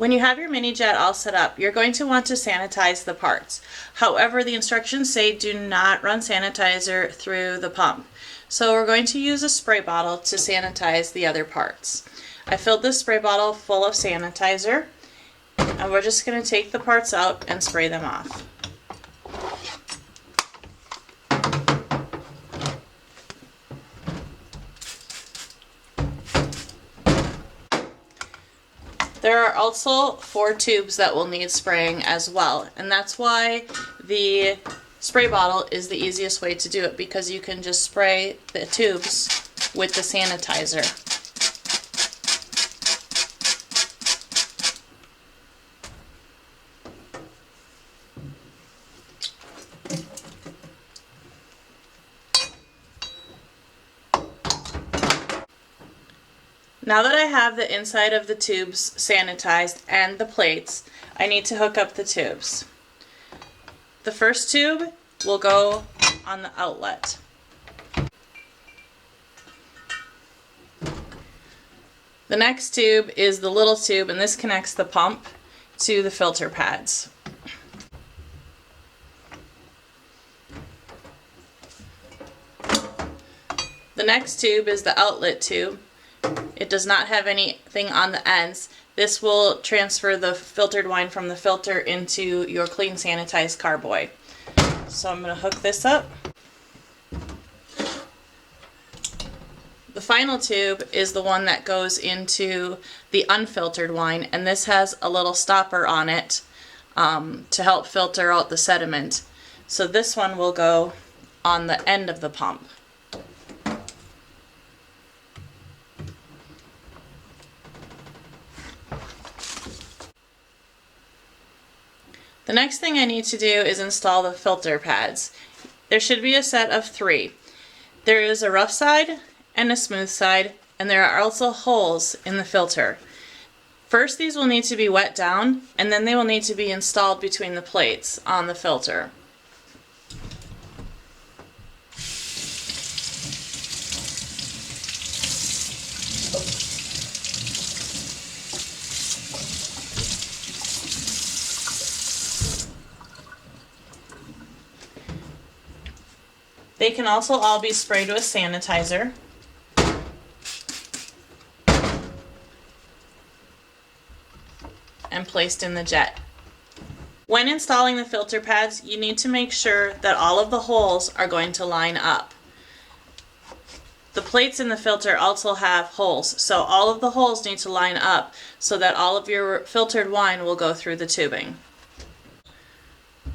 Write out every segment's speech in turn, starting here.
When you have your mini jet all set up, you're going to want to sanitize the parts. However, the instructions say do not run sanitizer through the pump. So we're going to use a spray bottle to sanitize the other parts. I filled this spray bottle full of sanitizer, and we're just going to take the parts out and spray them off. There are also 4 tubes that will need spraying as well, and that's why the spray bottle is the easiest way to do it, because you can just spray the tubes with the sanitizer. Now that I have the inside of the tubes sanitized and the plates, I need to hook up the tubes. The first tube will go on the outlet. The next tube is the little tube, and this connects the pump to the filter pads. The next tube is the outlet tube. It does not have anything on the ends. This will transfer the filtered wine from the filter into your clean sanitized carboy. So I'm going to hook this up. The final tube is the one that goes into the unfiltered wine, and this has a little stopper on it to help filter out the sediment. So this one will go on the end of the pump. The next thing I need to do is install the filter pads. There should be a set of 3. There is a rough side and a smooth side, and there are also holes in the filter. First, these will need to be wet down, and then they will need to be installed between the plates on the filter. They can also all be sprayed with sanitizer. And placed in the jet. When installing the filter pads, you need to make sure that all of the holes are going to line up. The plates in the filter also have holes, so all of the holes need to line up so that all of your filtered wine will go through the tubing.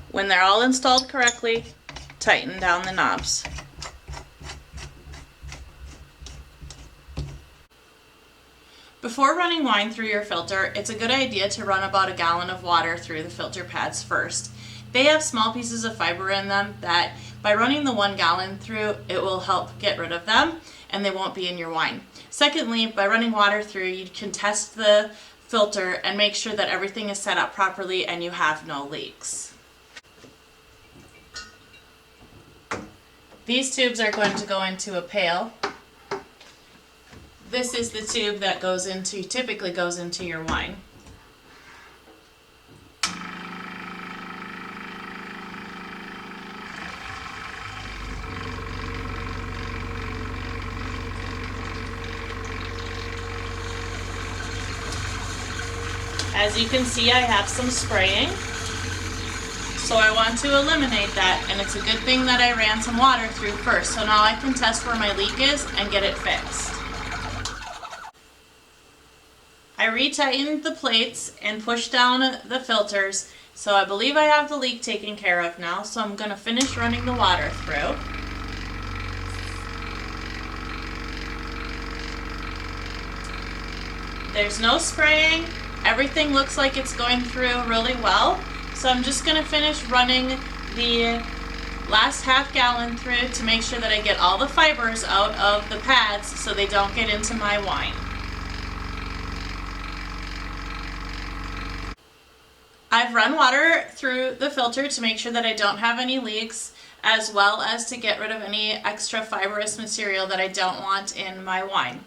When they're all installed correctly, tighten down the knobs. Before running wine through your filter, it's a good idea to run about 1 gallon of water through the filter pads first. They have small pieces of fiber in them that by running the 1 gallon through, it will help get rid of them and they won't be in your wine. Secondly, by running water through, you can test the filter and make sure that everything is set up properly and you have no leaks. These tubes are going to go into a pail. This is the tube that typically goes into your wine. As you can see, I have some spraying. So I want to eliminate that, and it's a good thing that I ran some water through first, so now I can test where my leak is and get it fixed. I retightened the plates and pushed down the filters, so I believe I have the leak taken care of now, so I'm going to finish running the water through. There's no spraying, everything looks like it's going through really well. So I'm just going to finish running the last half gallon through to make sure that I get all the fibers out of the pads so they don't get into my wine. I've run water through the filter to make sure that I don't have any leaks, as well as to get rid of any extra fibrous material that I don't want in my wine.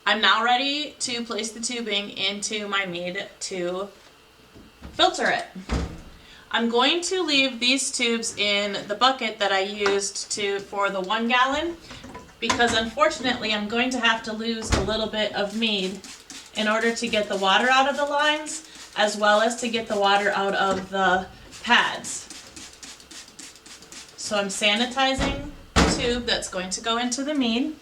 I'm now ready to place the tubing into my mead to filter it. I'm going to leave these tubes in the bucket that I used for the 1 gallon because unfortunately I'm going to have to lose a little bit of mead in order to get the water out of the lines as well as to get the water out of the pads. So I'm sanitizing the tube that's going to go into the mead.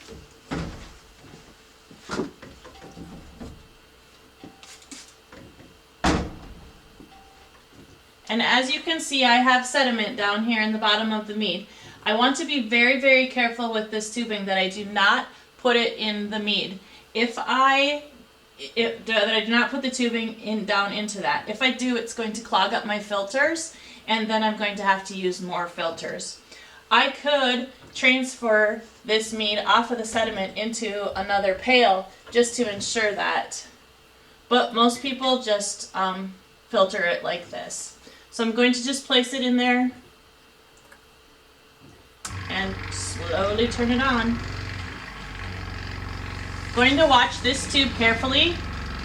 And as you can see, I have sediment down here in the bottom of the mead. I want to be very, very careful with this tubing that I do not put it in the mead. That I do not put the tubing down into that. If I do, it's going to clog up my filters, and then I'm going to have to use more filters. I could transfer this mead off of the sediment into another pail just to ensure that, but most people just filter it like this. So I'm going to just place it in there and slowly turn it on. Going to watch this tube carefully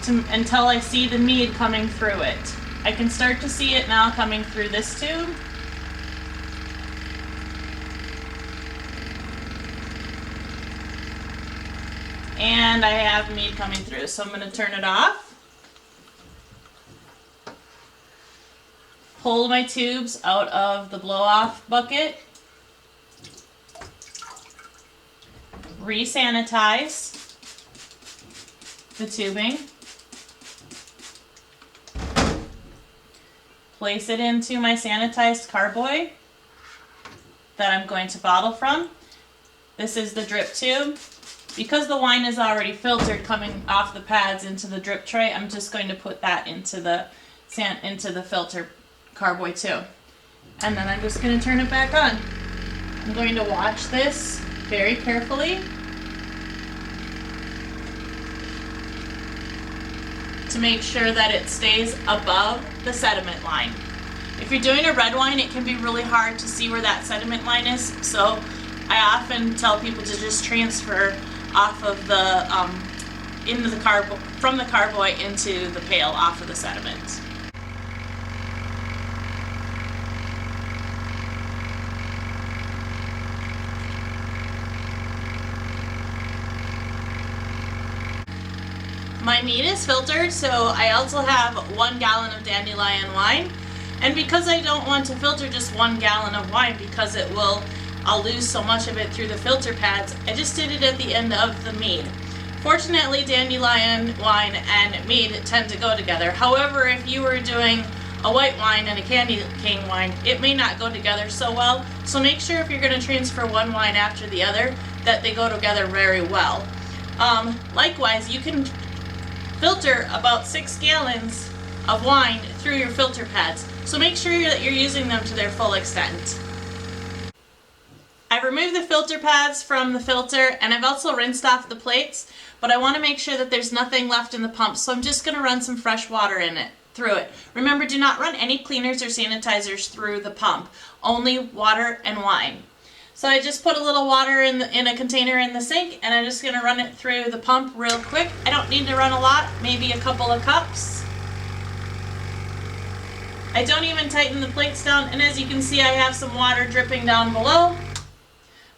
until I see the mead coming through it. I can start to see it now coming through this tube. And I have mead coming through, so I'm going to turn it off. Pull my tubes out of the blow-off bucket. Re-sanitize the tubing. Place it into my sanitized carboy that I'm going to bottle from. This is the drip tube. Because the wine is already filtered coming off the pads into the drip tray, I'm just going to put that into the filter carboy too. And then I'm just going to turn it back on. I'm going to watch this very carefully to make sure that it stays above the sediment line. If you're doing a red wine, it can be really hard to see where that sediment line is, so I often tell people to just transfer off of the from the carboy into the pail off of the sediment. My mead is filtered, so I also have 1 gallon of dandelion wine. And because I don't want to filter just 1 gallon of wine because I'll lose so much of it through the filter pads, I just did it at the end of the mead. Fortunately, dandelion wine and mead tend to go together. However, if you were doing a white wine and a candy cane wine, it may not go together so well. So make sure if you're going to transfer one wine after the other that they go together very well. Likewise, you can filter about 6 gallons of wine through your filter pads. So make sure that you're using them to their full extent. I've removed the filter pads from the filter and I've also rinsed off the plates, but I want to make sure that there's nothing left in the pump, so I'm just going to run some fresh water through it. Remember, do not run any cleaners or sanitizers through the pump, only water and wine. So I just put a little water in a container in the sink and I'm just going to run it through the pump real quick. I don't need to run a lot, maybe a couple of cups. I don't even tighten the plates down, and as you can see I have some water dripping down below.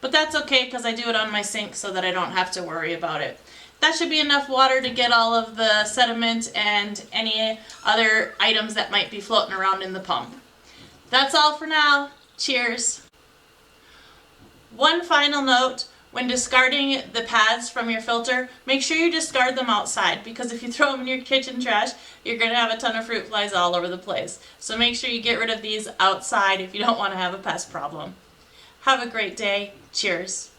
But that's okay because I do it on my sink so that I don't have to worry about it. That should be enough water to get all of the sediment and any other items that might be floating around in the pump. That's all for now. Cheers. One final note, when discarding the pads from your filter, make sure you discard them outside, because if you throw them in your kitchen trash, you're going to have a ton of fruit flies all over the place. So make sure you get rid of these outside if you don't want to have a pest problem. Have a great day. Cheers.